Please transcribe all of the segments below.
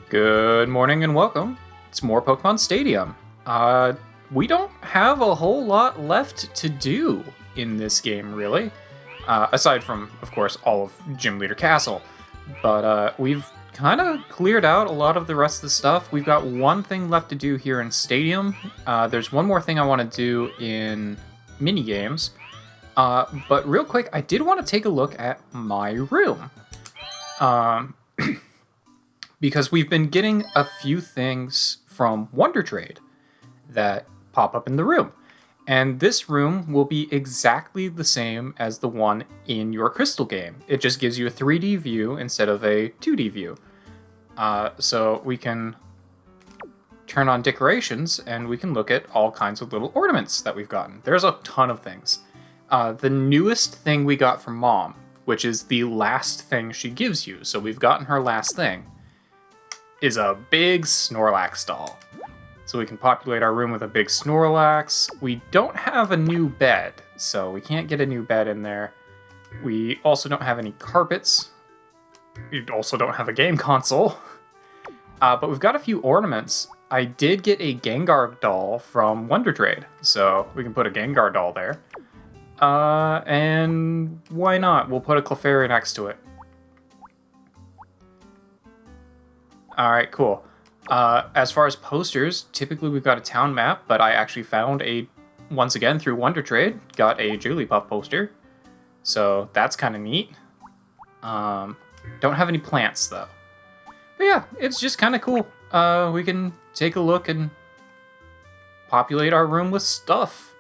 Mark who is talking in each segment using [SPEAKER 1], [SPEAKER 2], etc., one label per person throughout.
[SPEAKER 1] Good morning and welcome. It's more Pokemon Stadium. We don't have a whole lot left to do in this game, really. Aside from, of course, all of Gym Leader Castle. But we've kind of cleared out a lot of the rest of the stuff. We've got one thing left to do here in Stadium. There's one more thing I want to do in minigames. But real quick, I did want to take a look at my room. Because we've been getting a few things from Wonder Trade that pop up in the room. And this room will be exactly the same as the one in your Crystal game. It just gives you a 3D view instead of a 2D view. So we can turn on decorations and we can look at all kinds of little ornaments that we've gotten. There's a ton of things. The newest thing we got from Mom, which is the last thing she gives you, so we've gotten her last thing, is a big Snorlax doll. So we can populate our room with a big Snorlax. We don't have a new bed, so we can't get a new bed in there. We also don't have any carpets. We also don't have a game console. But we've got a few ornaments. I did get a Gengar doll from Wonder Trade, so we can put a Gengar doll there. And why not? We'll put a Clefairy next to it. Alright, cool. As far as posters, typically we've got a town map, but I actually found once again through Wonder Trade, got a Jigglypuff poster. So that's kind of neat. Don't have any plants, though. But yeah, it's just kind of cool. We can take a look and populate our room with stuff.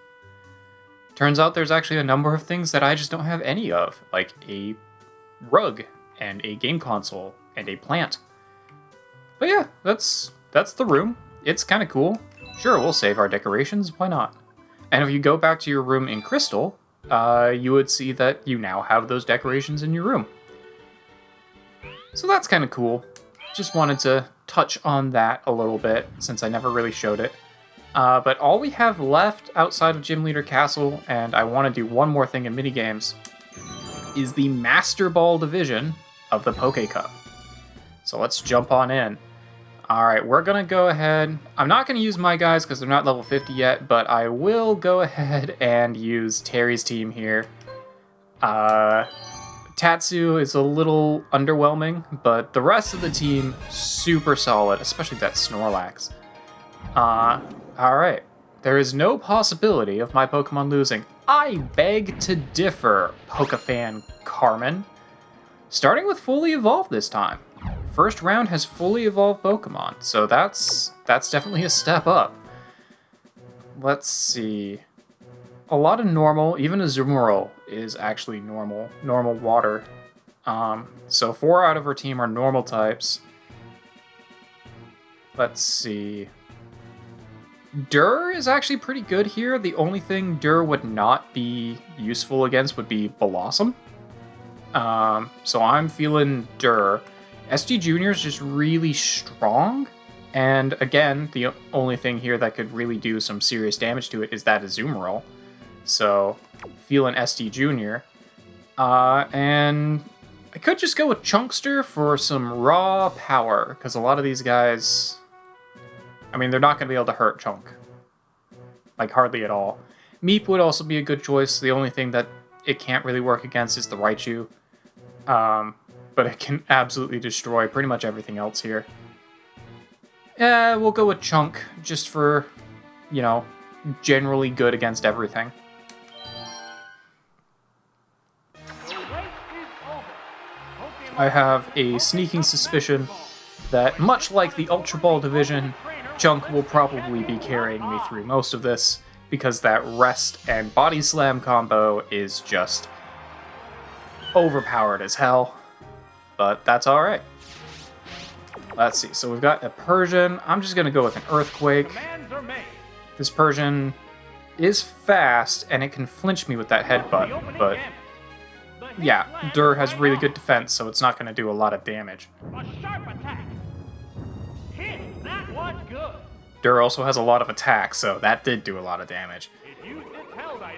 [SPEAKER 1] Turns out there's actually a number of things that I just don't have any of, like a rug, and a game console, and a plant. But yeah, that's the room. It's kind of cool. Sure, we'll save our decorations, why not? And if you go back to your room in Crystal, you would see that you now have those decorations in your room. So that's kind of cool. Just wanted to touch on that a little bit, since I never really showed it. But all we have left outside of Gym Leader Castle, and I want to do one more thing in minigames, is the Master Ball division of the Poké Cup. So let's jump on in. Alright, we're going to go ahead. I'm not going to use my guys because they're not level 50 yet, but I will go ahead and use Terry's team here. Tatsu is a little underwhelming, but the rest of the team, super solid, especially that Snorlax. Alright, there is no possibility of my Pokemon losing. I beg to differ, Pokefan Carmen. Starting with fully evolved this time. First round has fully evolved Pokemon, so that's definitely a step up. Let's see. A lot of normal, even Azumarill is actually normal water. So 4 out of her team are normal types. Let's see. Dur is actually pretty good here. The only thing Dur would not be useful against would be Blossom. So I'm feeling Dur. SD Junior is just really strong, and again, the only thing here that could really do some serious damage to it is that Azumarill. So, feeling SD Junior. And I could just go with Chunkster for some raw power, because a lot of these guys, I mean, they're not going to be able to hurt Chunk. Like, hardly at all. Meep would also be a good choice. The only thing that it can't really work against is the Raichu. But it can absolutely destroy pretty much everything else here. We'll go with Chunk, just for, generally good against everything. I have a sneaking suspicion that, much like the Ultra Ball division, Chunk will probably be carrying me through most of this, because that Rest and Body Slam combo is just overpowered as hell. But that's alright. Let's see, so we've got a Persian. I'm just going to go with an Earthquake. This Persian is fast, and it can flinch me with that headbutt, but yeah, Dur has really good defense, so it's not going to do a lot of damage. Dur also has a lot of attack, so that did do a lot of damage.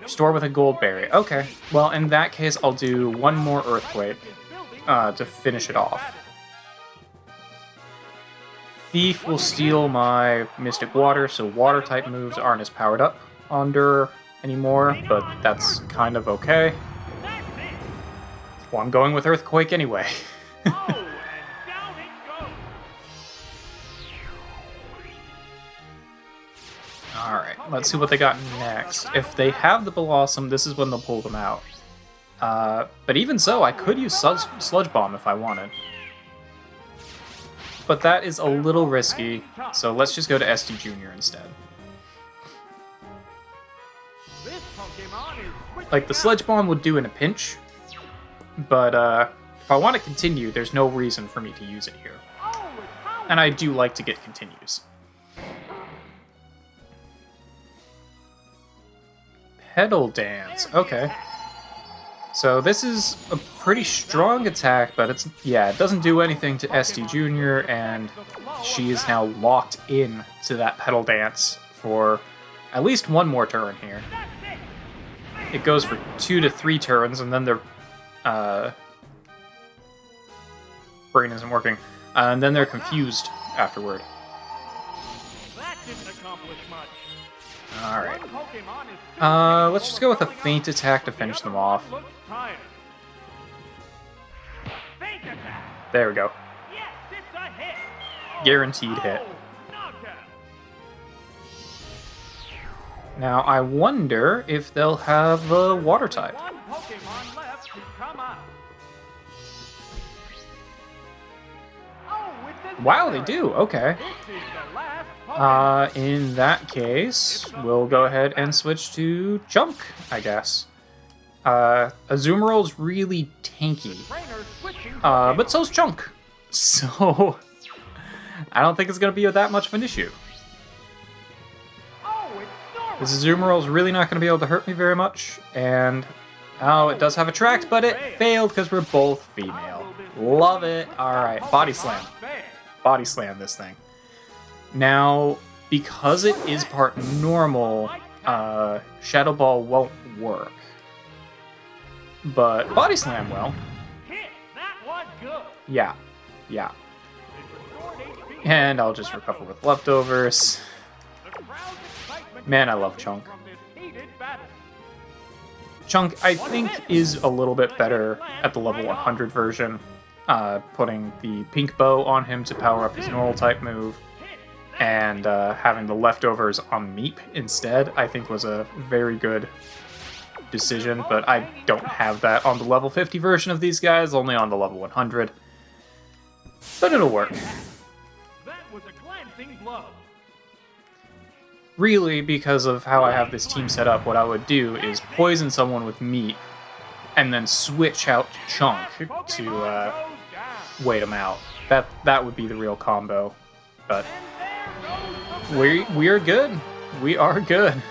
[SPEAKER 1] Store with a Gold Berry. Okay, well, in that case, I'll do one more Earthquake to finish it off. Thief will steal my Mystic Water, so Water-type moves aren't as powered up on Dur anymore, but that's kind of okay. Well, I'm going with Earthquake anyway. Alright, let's see what they got next. If they have the Blossom, this is when they'll pull them out. But even so, I could use Sludge Bomb if I wanted. But that is a little risky, so let's just go to SD Junior instead. Like, the Sludge Bomb would do in a pinch, but if I want to continue, there's no reason for me to use it here. And I do like to get continues. Pedal Dance, okay. So this is a pretty strong attack, but it doesn't do anything to SD Junior, and she is now locked in to that Pedal Dance for at least one more turn here. It goes for 2 to 3 turns, and then their brain isn't working, and then they're confused afterward. Alright. Let's just go with a Feint Attack to finish them off. There we go. Guaranteed hit. Now, I wonder if they'll have a Water type. Wow, they do. Okay. In that case, we'll go ahead and switch to Chunk, I guess. Azumarill's really tanky, but so's Chunk. So, I don't think it's going to be that much of an issue. This Azumarill's really not going to be able to hurt me very much, and oh, it does have Attract, but it failed because we're both female. Love it. Alright, Body Slam. Body Slam this thing. Now, because it is part normal, Shadow Ball won't work. But Body Slam will. Yeah. And I'll just recover with leftovers. Man, I love Chunk. Chunk, I think, is a little bit better at the level 100 version. Putting the Pink Bow on him to power up his normal type move, and having the leftovers on Meep instead, I think was a very good decision, but I don't have that on the level 50 version of these guys, only on the level 100. But it'll work.
[SPEAKER 2] That was a glancing blow.
[SPEAKER 1] Really, because of how I have this team set up, what I would do is poison someone with Meep, and then switch out Chunk to wait him out. That would be the real combo. But we are good. We are good.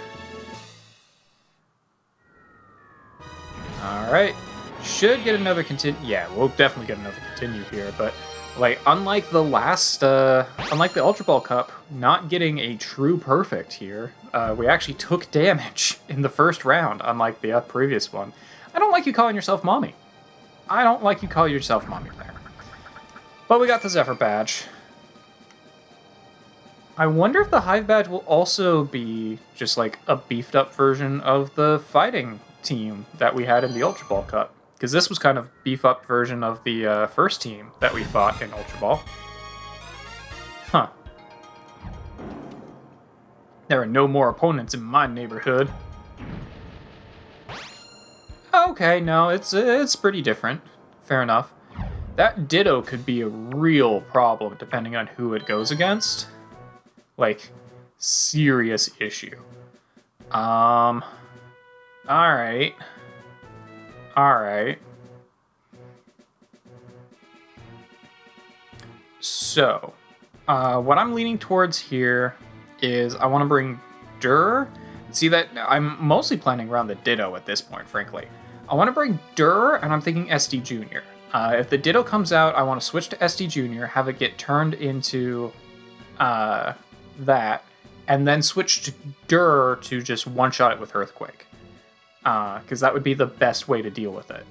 [SPEAKER 1] Alright. Should get another continue. Yeah, we'll definitely get another continue here, but like, unlike the Ultra Ball Cup, not getting a true perfect here, we actually took damage in the first round, unlike the previous one. I don't like you calling yourself Mommy. I don't like you call yourself Mommy there. But we got the Zephyr Badge. I wonder if the Hive Badge will also be just like a beefed up version of the fighting team that we had in the Ultra Ball Cup. Because this was kind of beef up version of the first team that we fought in Ultra Ball. Huh. There are no more opponents in my neighborhood. Okay, no, it's pretty different. Fair enough. That Ditto could be a real problem depending on who it goes against. Like, serious issue. Alright. So, what I'm leaning towards here is I want to bring Dur. See that I'm mostly planning around the Ditto at this point, frankly. I want to bring Dur, and I'm thinking SD Junior. If the Ditto comes out, I want to switch to SD Junior, have it get turned into that, and then switch to Dur to just one-shot it with Earthquake. Because that would be the best way to deal with it.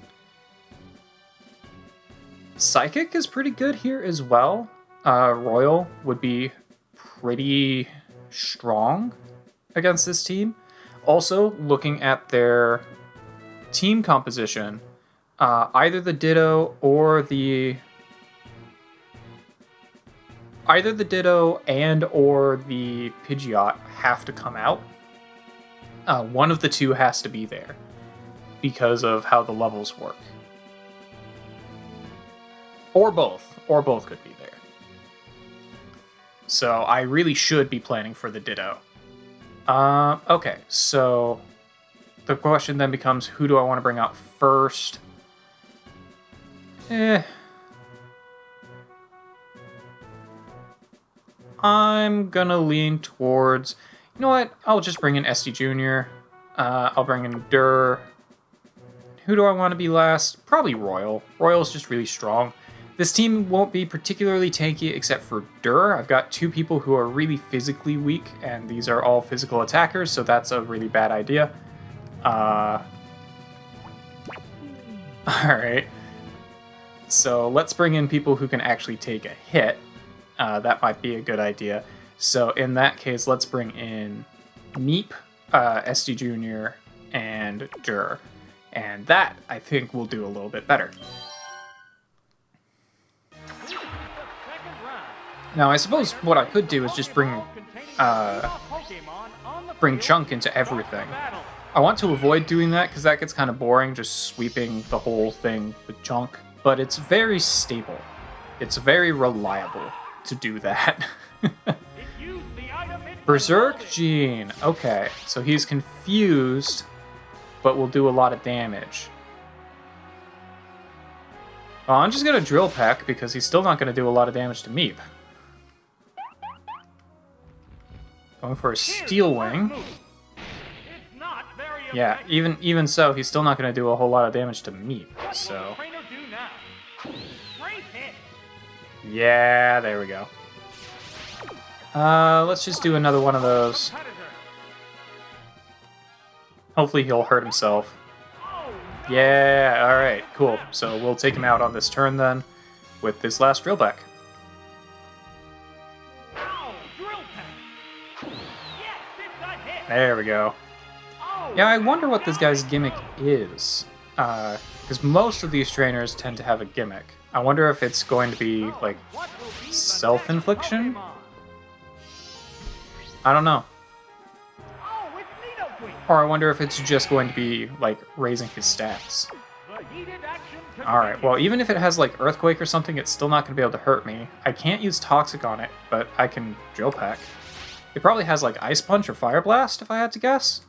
[SPEAKER 1] Psychic is pretty good here as well. Royal would be pretty strong against this team. Also, looking at their team composition, either the Ditto and or the Pidgeot have to come out. One of the two has to be there because of how the levels work. Or both could be there. So I really should be planning for the Ditto. Okay, so the question then becomes, who do I want to bring out first? I'm gonna lean towards... You know what? I'll just bring in SD Jr. I'll bring in Dur. Who do I want to be last? Probably Royal. Royal's just really strong. This team won't be particularly tanky except for Dur. I've got two people who are really physically weak, and these are all physical attackers, so that's a really bad idea. Alright. So let's bring in people who can actually take a hit. That might be a good idea. So in that case, let's bring in Meep, SD Jr., and Dur. And that, I think, will do a little bit better. Now, I suppose what I could do is just bring Chunk into everything. I want to avoid doing that because that gets kind of boring, just sweeping the whole thing with Chunk. But it's very stable. It's very reliable to do that. Berserk Gene. Okay, so he's confused, but will do a lot of damage. Well, I'm just going to Drill Peck because he's still not going to do a lot of damage to Meep. Going for a Steel Wing. Yeah, even so, he's still not going to do a whole lot of damage to Meep, so... Yeah, there we go. Let's just do another one of those. Hopefully he'll hurt himself. Yeah, alright, cool. So we'll take him out on this turn then, with this last Drill Peck. There we go. Yeah, I wonder what this guy's gimmick is. Because most of these trainers tend to have a gimmick. I wonder if it's going to be, like, self-infliction? I don't know. Or I wonder if it's just going to be, like, raising his stats. Alright, well, even if it has, like, Earthquake or something, it's still not going to be able to hurt me. I can't use Toxic on it, but I can Drill Peck. It probably has, like, Ice Punch or Fire Blast, if I had to guess.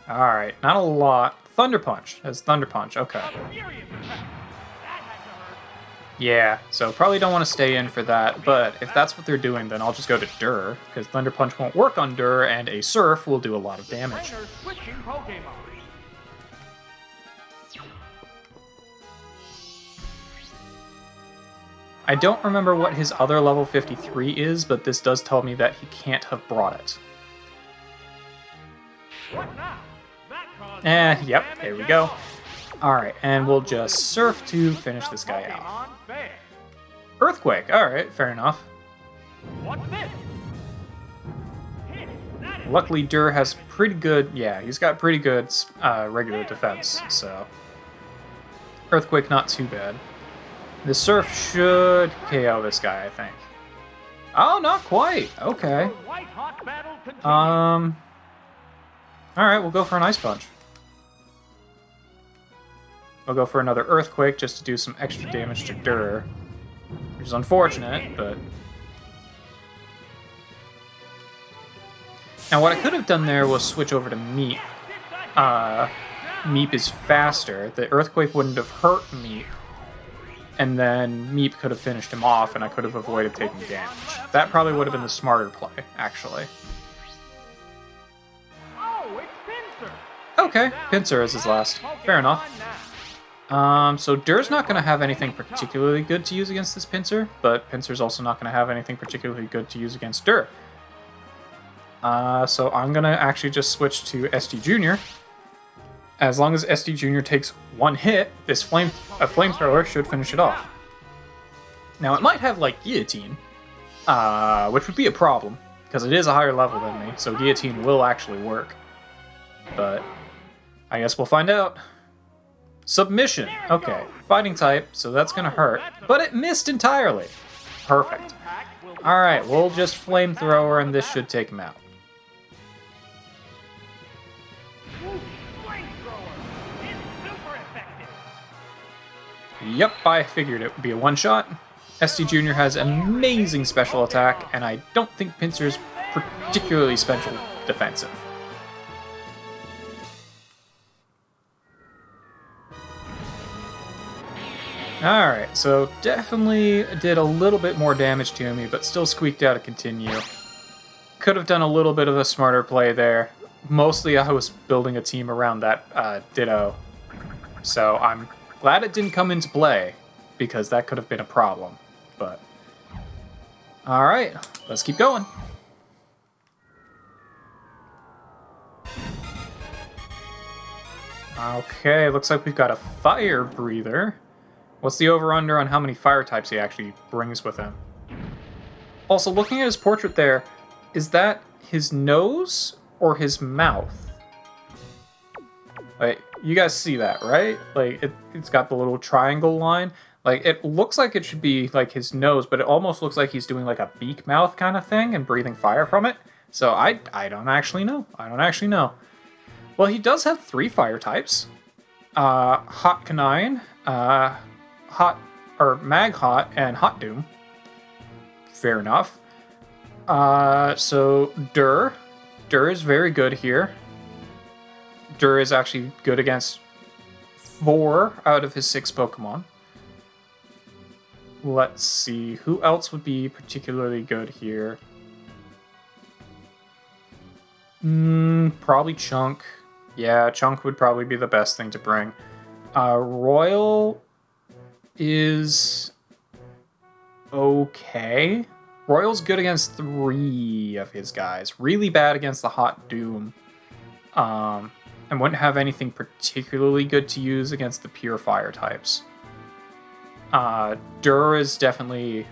[SPEAKER 1] Alright, not a lot. Thunder Punch. Has Thunder Punch, okay. Yeah, so probably don't want to stay in for that, but if that's what they're doing, then I'll just go to Dur, because Thunder Punch won't work on Dur, and a Surf will do a lot of damage. I don't remember what his other level 53 is, but this does tell me that he can't have brought it. Yep, there we go. Alright, and we'll just Surf to finish this guy off. Earthquake, alright, fair enough. Luckily, Dur has pretty good, yeah, he's got pretty good regular defense, so... Earthquake, not too bad. The Surf should KO this guy, I think. Oh, not quite, okay. Alright, we'll go for an Ice Punch. We'll go for another Earthquake just to do some extra damage to Dur. Which is unfortunate, but... Now what I could have done there was switch over to Meep. Meep is faster. The Earthquake wouldn't have hurt Meep. And then Meep could have finished him off, and I could have avoided taking damage. That probably would have been the smarter play, actually. Okay, Pinsir is his last. Fair enough. So Dur's not going to have anything particularly good to use against this Pinsir, but Pinsir's also not going to have anything particularly good to use against Dur. So I'm going to actually just switch to SD Jr. As long as SD Jr. takes one hit, a flamethrower should finish it off. Now, it might have, like, Guillotine, which would be a problem, because it is a higher level than me, so Guillotine will actually work. But I guess we'll find out. Submission. Okay, fighting type, so that's gonna hurt, but it missed entirely. Perfect. Alright, we'll just flamethrower, and this should take him out. Yep, I figured it would be a one-shot. SD Jr. has amazing special attack, and I don't think Pinsir's particularly special defensive. Alright, so definitely did a little bit more damage to me, but still squeaked out a continue. Could have done a little bit of a smarter play there. Mostly I was building a team around that Ditto, so I'm glad it didn't come into play, because that could have been a problem, but... Alright, let's keep going. Okay, looks like we've got a fire breather. What's the over-under on how many fire types he actually brings with him? Also, looking at his portrait there, is that his nose or his mouth? Like, you guys see that, right? Like, it's got the little triangle line. Like, it looks like it should be, like, his nose, but it almost looks like he's doing, like, a beak mouth kind of thing and breathing fire from it. So I don't actually know. I don't actually know. Well, he does have 3 fire types. Hot Canine, Mag Hot, and Hot Doom. Fair enough. So, Dur. Dur is very good here. Dur is actually good against 4 out of his 6 Pokemon. Let's see, who else would be particularly good here? Probably Chunk. Yeah, Chunk would probably be the best thing to bring. Royal is okay. Royal's good against 3 of his guys. Really bad against the Hot Doom. And wouldn't have anything particularly good to use against the pure fire types. Dur is definitely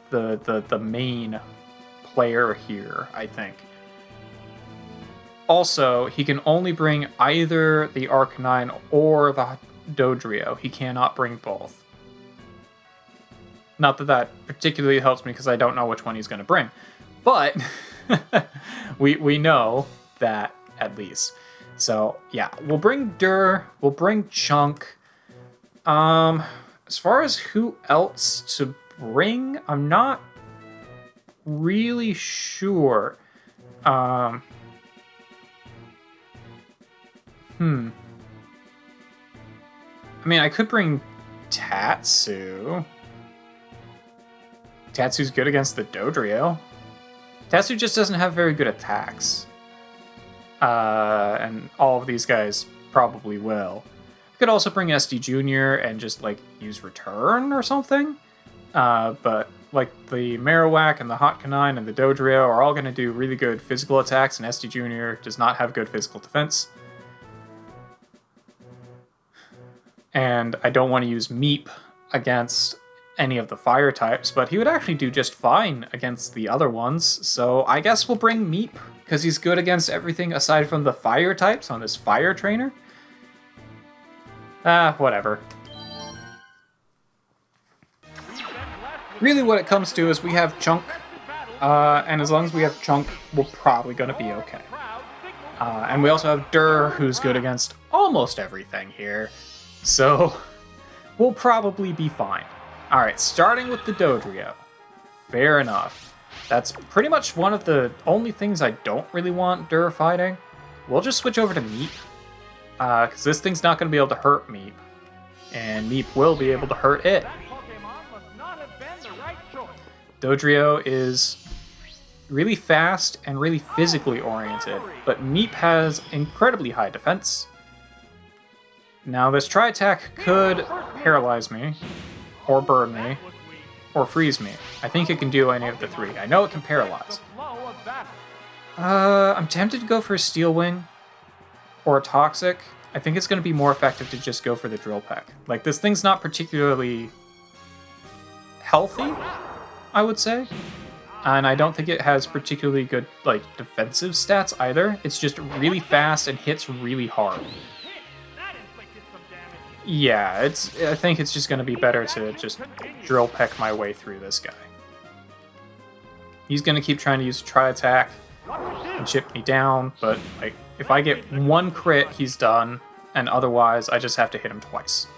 [SPEAKER 1] the main player here, I think. Also, he can only bring either the Arcanine or the Dodrio. He cannot bring both. Not that that particularly helps me because I don't know which one he's going to bring. But we know that at least. So, yeah, we'll bring Dur, we'll bring Chunk. As far as who else to bring, I'm not really sure. I mean, I could bring Tatsu. Tatsu's good against the Dodrio. Tatsu just doesn't have very good attacks. And all of these guys probably will. I could also bring SD Jr. and just, like, use Return or something. But, like, the Marowak and the Hot Canine and the Dodrio are all going to do really good physical attacks, and SD Jr. does not have good physical defense. And I don't want to use Meep against any of the fire types, but he would actually do just fine against the other ones, so I guess we'll bring Meep, because he's good against everything aside from the fire types on this fire trainer. Whatever. Really what it comes to is we have Chunk, and as long as we have Chunk, we're probably going to be okay. And we also have Dur, who's good against almost everything here, so we'll probably be fine. Alright, starting with the Dodrio. Fair enough. That's pretty much one of the only things I don't really want Dur fighting. We'll just switch over to Meep, because this thing's not going to be able to hurt Meep, and Meep will be able to hurt it. Dodrio is really fast and really physically oriented, but Meep has incredibly high defense. Now this Tri-Attack could paralyze me, or burn me, or freeze me. I think it can do any of the 3. I know it can paralyze. I'm tempted to go for a Steel Wing, or Toxic, I think it's going to be more effective to just go for the Drill Peck. Like, this thing's not particularly healthy, I would say. And I don't think it has particularly good, like, defensive stats either. It's just really fast and hits really hard. Yeah, I think it's just going to be better to just Drill Peck my way through this guy. He's going to keep trying to use a Tri-Attack and chip me down, but, like, if I get one crit, he's done, and otherwise, I just have to hit him twice.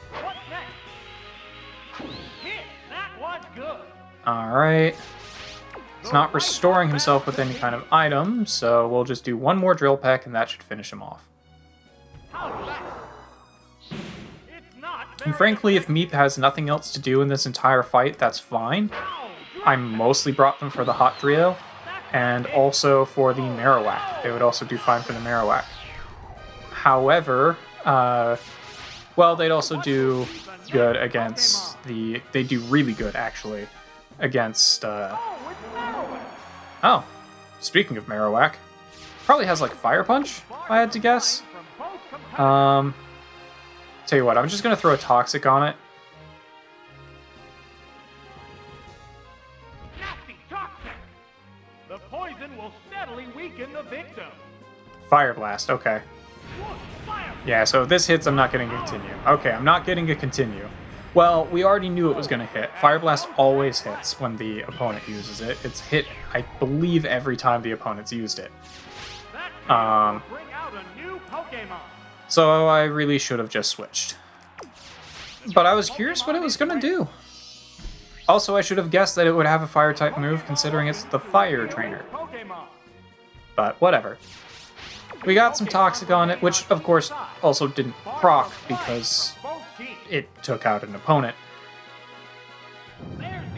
[SPEAKER 1] Alright. He's not restoring himself with any kind of item, so we'll just do one more Drill Peck, and that should finish him off. And frankly, if Meep has nothing else to do in this entire fight, that's fine. I mostly brought them for the Hot Drio, and also for the Marowak. They would also do fine for the Marowak. However, well, they'd also do good against the... They do really good, actually, against... Oh, speaking of Marowak, probably has, like, Fire Punch, if I had to guess. Tell you what, I'm just going to throw a Toxic on it.
[SPEAKER 2] The poison will steadily weaken the victim.
[SPEAKER 1] Fire Blast, okay. Yeah, so if this hits, I'm not getting a continue. Okay, I'm not getting a continue. Well, we already knew it was going to hit. Fire Blast always hits when the opponent uses it. It's hit, I believe, every time the opponent's used it. So I really should have just switched. But I was curious what it was going to do. Also, I should have guessed that it would have a Fire-type move, considering it's the Fire Trainer. But whatever. We got some Toxic on it, which, of course, also didn't proc because it took out an opponent.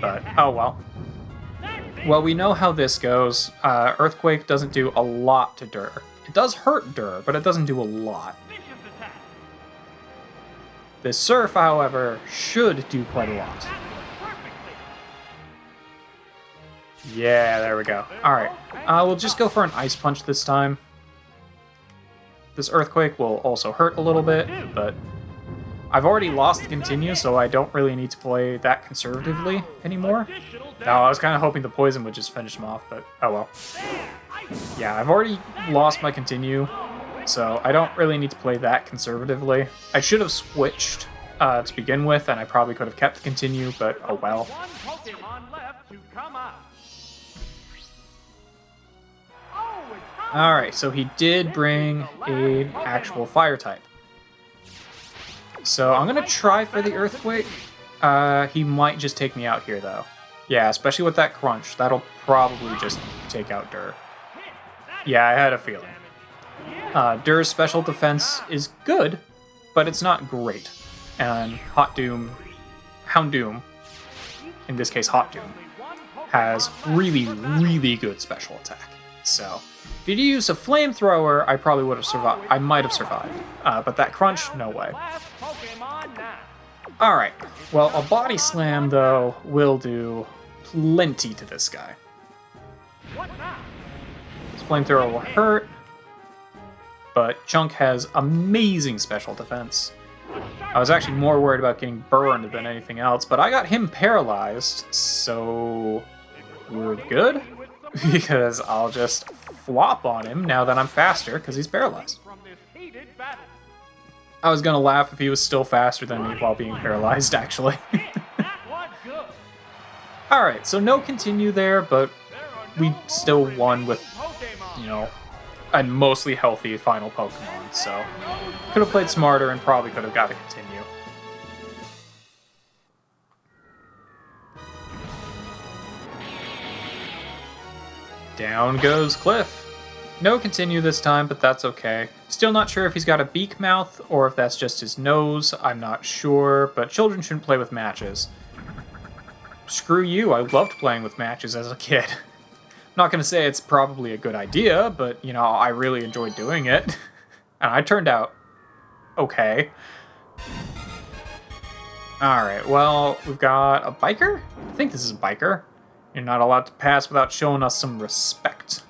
[SPEAKER 1] But, oh well. Well, we know how this goes. Earthquake doesn't do a lot to Dur. It does hurt Dur, but it doesn't do a lot. This Surf, however, should do quite a lot. Yeah, there we go. Alright, we'll just go for an Ice Punch this time. This Earthquake will also hurt a little bit, but I've already lost the continue, so I don't really need to play that conservatively anymore. Now, I was kind of hoping the Poison would just finish him off, but oh well. Yeah, I've already lost my continue, so I don't really need to play that conservatively. I should have switched to begin with, and I probably could have kept the continue, but oh well. Alright, so he did bring an actual Fire type. So I'm going to try for the Earthquake. He might just take me out here, though. Yeah, especially with that Crunch. That'll probably just take out Dur. Yeah, I had a feeling. Dur's special defense is good, but it's not great. And Houndoom, in this case Hot Doom, has really, really good special attack. So, if you'd used a Flamethrower, I probably would have survived. I might have survived. But that Crunch, no way. Alright, well, a Body Slam, though, will do plenty to this guy. This Flamethrower will hurt, but Chunk has amazing special defense. I was actually more worried about getting burned than anything else, but I got him paralyzed, so we're good, because I'll just flop on him now that I'm faster, because he's paralyzed. I was going to laugh if he was still faster than me while being paralyzed, actually. Alright, so no continue there, but we still won with, you know, a mostly healthy final Pokemon, so could have played smarter and probably could have got a continue. Down goes Cliff. No continue this time, but that's okay. Still not sure if he's got a beak mouth or if that's just his nose. I'm not sure, but children shouldn't play with matches. Screw you, I loved playing with matches as a kid. I'm not going to say it's probably a good idea, but, you know, I really enjoyed doing it. And I turned out okay. Alright, well, we've got a biker? I think this is a biker. You're not allowed to pass without showing us some respect.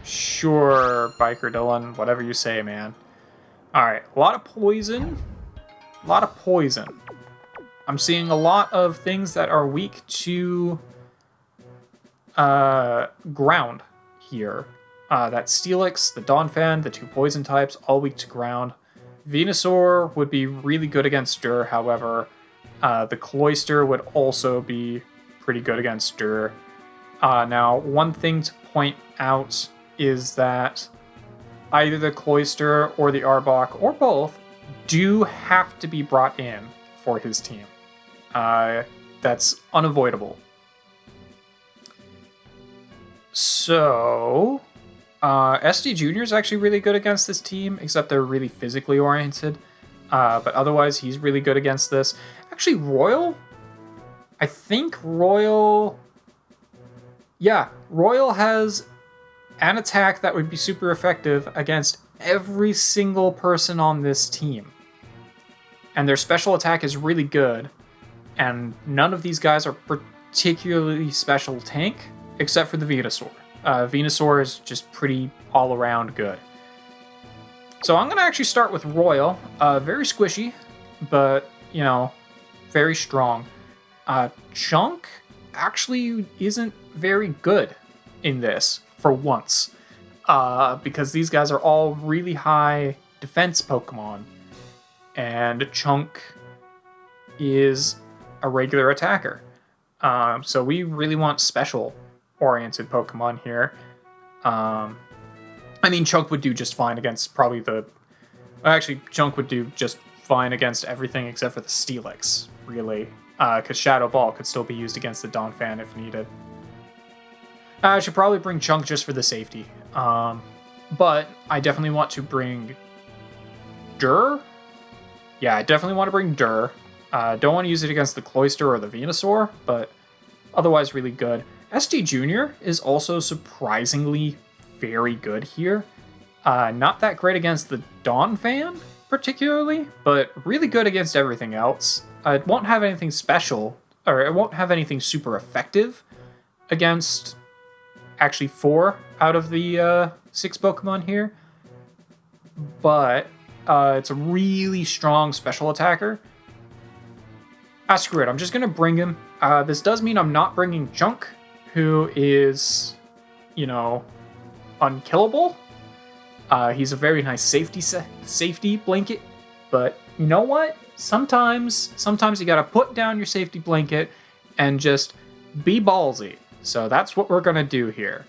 [SPEAKER 1] Sure, Biker Dylan, whatever you say, man. Alright, a lot of poison. A lot of poison. I'm seeing a lot of things that are weak to ground here. That Steelix, the Donphan, the 2 poison types, all weak to ground. Venusaur would be really good against Dur, however. The Cloyster would also be pretty good against Dur. Now, one thing to point out is that either the Cloyster or the Arbok, or both, do have to be brought in for his team. That's unavoidable. So, SD Jr. is actually really good against this team, except they're really physically oriented. But otherwise, he's really good against this. Actually, Royal? I think Royal... Yeah, Royal has an attack that would be super effective against every single person on this team. And their special attack is really good. And none of these guys are particularly special tank, except for the Venusaur. Venusaur is just pretty all-around good. So I'm going to actually start with Royal. Very squishy, but, you know, very strong. Chunk actually isn't very good in this, for once. Because these guys are all really high defense Pokemon. And Chunk is a regular attacker. So we really want special-oriented Pokemon here. I mean, Chunk would do just fine against probably the... Actually, Chunk would do just fine against everything except for the Steelix, really. Because Shadow Ball could still be used against the Donphan if needed. I should probably bring Chunk just for the safety. But I definitely want to bring Dur. Yeah, I definitely want to bring Dur. Don't want to use it against the Cloyster or the Venusaur, but otherwise really good. SD Jr. is also surprisingly very good here. Not that great against the Donphan, particularly, but really good against everything else. It won't have anything special, or it won't have anything super effective against actually 4 out of the 6 Pokemon here. But it's a really strong special attacker. Screw it, I'm just going to bring him. This does mean I'm not bringing Chunk, who is, you know, unkillable. He's a very nice safety blanket, but you know what? Sometimes you gotta put down your safety blanket and just be ballsy. So that's what we're gonna do here.